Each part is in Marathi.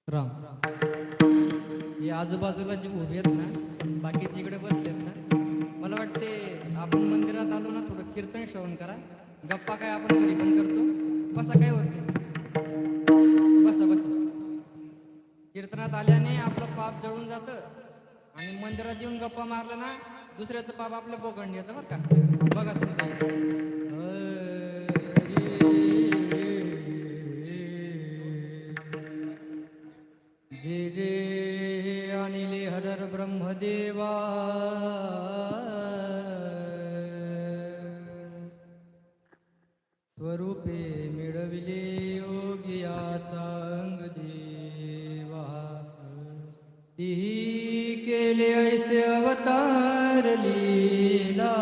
राम हे आजूबाजूला जे उभे आहेत ना, बाकीचे इकडे बसलेत ना, मला वाटते आपण मंदिरात आलो ना, थोडं कीर्तन श्रवण करा. गप्पा काय आपण घरी पण करतो. बसा, काय होत नाही. बसा बसा. कीर्तनात आल्याने आपलं पाप जळून जातं आणि मंदिरात येऊन गप्पा मारलं ना, दुसऱ्याचं पाप आपलं बोगंड येतं बरं का. बघा तुमचं. जे जे अनिले हरर ब्रह्मदेवा स्वरूपे मिळविले योगियाचा अंग देवा, तीही केले ऐसे अवतार लीला.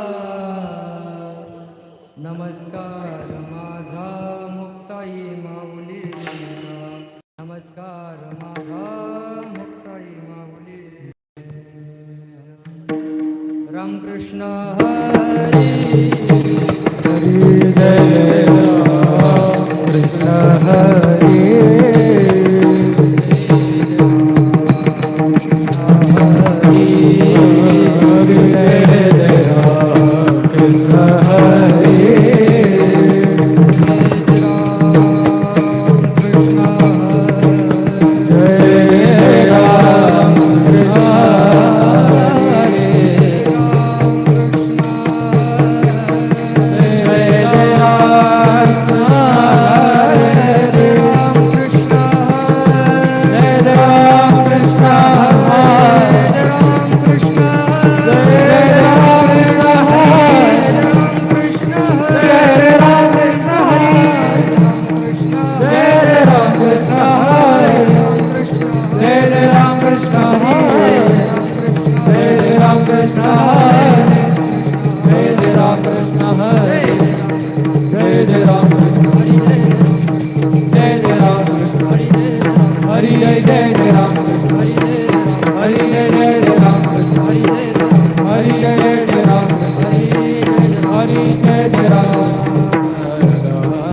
नमस्कार माझा मुक्ताई माऊलीला, नमस्कार माझा मुक्ताई माऊली. रामकृष्ण हरी हरी जय राम कृष्ण हरी जय जय राम हरि जय जय राम हरि